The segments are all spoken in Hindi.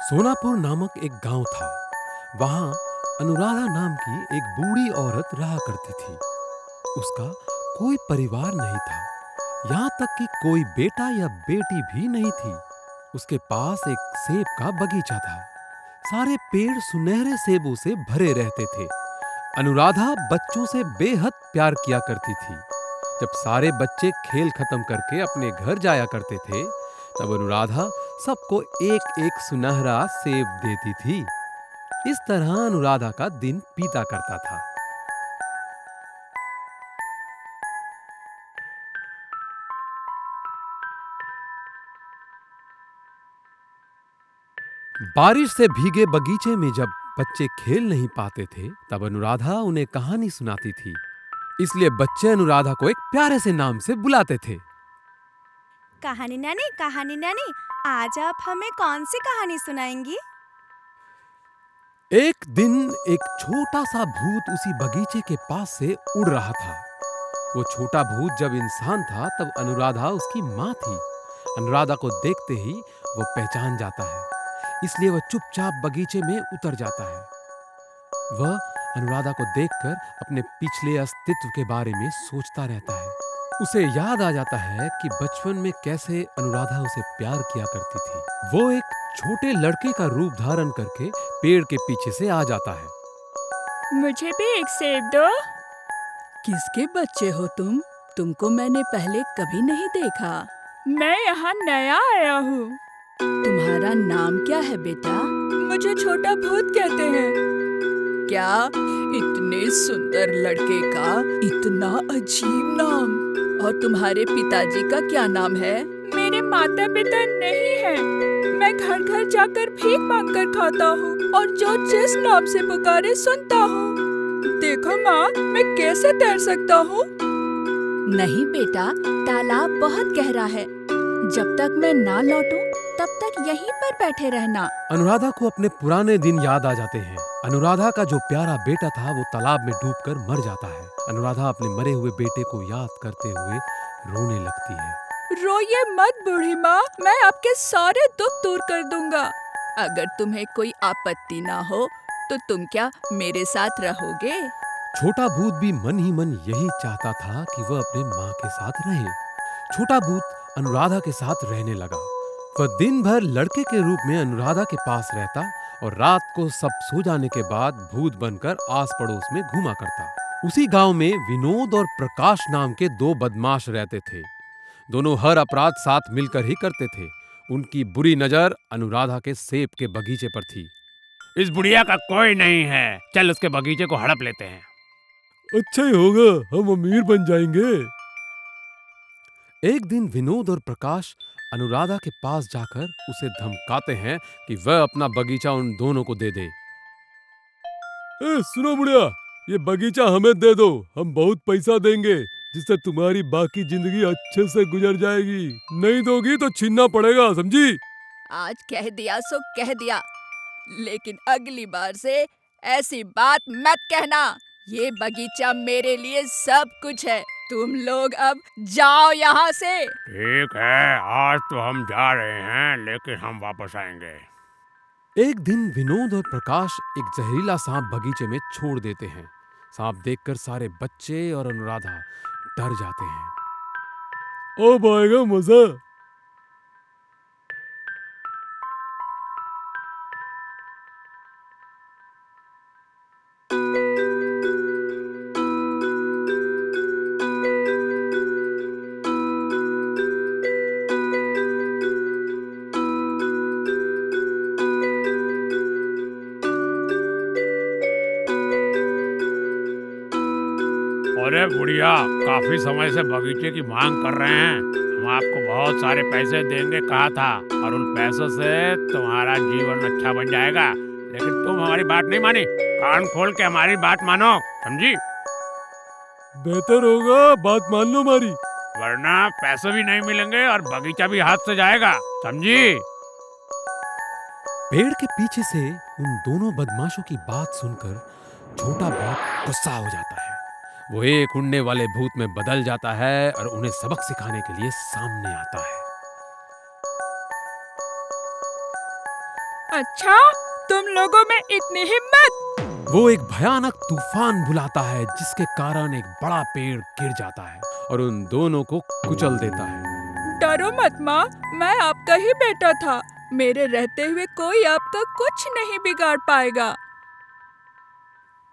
सोनापुर नामक एक गांव था। वहां अनुराधा नाम की एक बूढ़ी औरत रहा करती थी। उसका कोई परिवार नहीं था, यहाँ तक कि कोई बेटा या बेटी भी नहीं थी। उसके पास एक सेब का बगीचा था। सारे पेड़ सुनहरे सेबों से भरे रहते थे। अनुराधा बच्चों से बेहद प्यार किया करती थी। जब सारे बच्चे खेल खत्म करके अपने घर जाया करते थे, तब अनुराधा सबको एक एक सुनहरा सेब देती थी। इस तरह अनुराधा का दिन बीता करता था। बारिश से भीगे बगीचे में जब बच्चे खेल नहीं पाते थे, तब अनुराधा उन्हें कहानी सुनाती थी। इसलिए बच्चे अनुराधा को एक प्यारे से नाम से बुलाते थे। कहानी नानी, आज आप हमें कौन सी कहानी सुनाएंगी? एक दिन एक छोटा सा भूत उसी बगीचे के पास से उड़ रहा था। वो छोटा भूत जब इंसान था, तब अनुराधा उसकी माँ थी। अनुराधा को देखते ही वो पहचान जाता है, इसलिए वह चुपचाप बगीचे में उतर जाता है। वह अनुराधा को देखकर अपने पिछले अस्तित्व के बारे में सोचता रहता है। उसे याद आ जाता है कि बचपन में कैसे अनुराधा उसे प्यार किया करती थी। वो एक छोटे लड़के का रूप धारण करके पेड़ के पीछे से आ जाता है। मुझे भी एक सेब दो। किसके बच्चे हो तुम? तुमको मैंने पहले कभी नहीं देखा। मैं यहाँ नया आया हूँ। तुम्हारा नाम क्या है बेटा? मुझे छोटा भूत कहते हैं। क्या इतने सुंदर लड़के का इतना अजीब नाम? और तुम्हारे पिताजी का क्या नाम है? मेरे माता पिता नहीं हैं। मैं घर घर जाकर भीख मांगकर खाता हूँ और जो जिस नाम से पुकारे सुनता हूँ। देखो माँ, मैं कैसे तैर सकता हूँ? नहीं बेटा, तालाब बहुत गहरा है। जब तक मैं ना लौटूं, तब तक यहीं पर बैठे रहना। अनुराधा को अपने पुराने दिन याद आ जाते हैं। अनुराधा का जो प्यारा बेटा था, वो तालाब में डूबकर मर जाता है। अनुराधा अपने मरे हुए बेटे को याद करते हुए रोने लगती है। रोइए मत बूढ़ी माँ, मैं आपके सारे दुख दूर कर दूंगा। अगर तुम्हें कोई आपत्ति ना हो, तो तुम क्या मेरे साथ रहोगे? छोटा भूत भी मन ही मन यही चाहता था कि वह अपने माँ के साथ रहे। छोटा भूत अनुराधा के साथ रहने लगा। वह दिन भर लड़के के रूप में अनुराधा के पास रहता और रात को सब सो जाने के बाद भूत बनकर आस पड़ोस में घूमा करता। उसी गांव में विनोद और प्रकाश नाम के दो बदमाश रहते थे। दोनों हर अपराध साथ मिलकर ही करते थे। उनकी बुरी नजर अनुराधा के सेब के बगीचे पर थी। इस बुढ़िया का कोई नहीं है, चल उसके बगीचे को हड़प लेते हैं। अच्छा ही होगा, हम अमीर बन जाएंगे। एक दिन विनोद और प्रकाश अनुराधा के पास जाकर उसे धमकाते हैं कि वह अपना बगीचा उन दोनों को दे दे। सुनो बुढ़िया, ये बगीचा हमें दे दो, हम बहुत पैसा देंगे, जिससे तुम्हारी बाकी जिंदगी अच्छे से गुजर जाएगी। नहीं दोगी तो छीनना पड़ेगा, समझी? आज कह दिया सो कह दिया, लेकिन अगली बार से ऐसी बात मत कहना। ये बगीचा मेरे लिए सब कुछ है। तुम लोग अब जाओ यहाँ से। ठीक है, आज तो हम जा रहे हैं, लेकिन हम वापस आएंगे। एक दिन विनोद और प्रकाश एक जहरीला सांप बगीचे में छोड़ देते हैं। सांप देखकर सारे बच्चे और अनुराधा डर जाते हैं। अब आएगा मजा। अरे बुढ़िया, काफी समय से बगीचे की मांग कर रहे हैं। हम आपको बहुत सारे पैसे देंगे कहा था, और उन पैसों से तुम्हारा जीवन अच्छा बन जाएगा, लेकिन तुम हमारी बात नहीं मानी। कान खोल के हमारी बात मानो, समझी? बेहतर होगा बात मान लो हमारी, वरना पैसे भी नहीं मिलेंगे और बगीचा भी हाथ से जाएगा, समझी? पेड़ के पीछे से उन दोनों बदमाशों की बात सुनकर छोटा भूत गुस्सा हो जाता है। वो एक उड़ने वाले भूत में बदल जाता है और उन्हें सबक सिखाने के लिए सामने आता है। अच्छा, तुम लोगों में इतनी हिम्मत। वो एक भयानक तूफान बुलाता है जिसके कारण एक बड़ा पेड़ गिर जाता है और उन दोनों को कुचल देता है। डरो मत माँ, मैं आपका ही बेटा था। मेरे रहते हुए कोई आपका कुछ नहीं बिगाड़ पाएगा।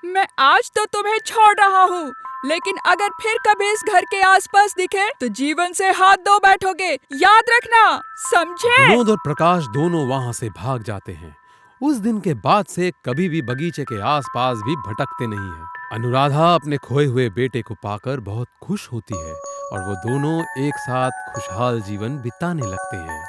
मैं आज तो तुम्हें छोड़ रहा हूँ, लेकिन अगर फिर कभी इस घर के आसपास दिखे तो जीवन से हाथ धो बैठोगे, याद रखना, समझे? विनोद और प्रकाश दोनों वहां से भाग जाते हैं। उस दिन के बाद से कभी भी बगीचे के आसपास भी भटकते नहीं हैं। अनुराधा अपने खोए हुए बेटे को पाकर बहुत खुश होती है और वो दोनों एक साथ खुशहाल जीवन बिताने लगते हैं।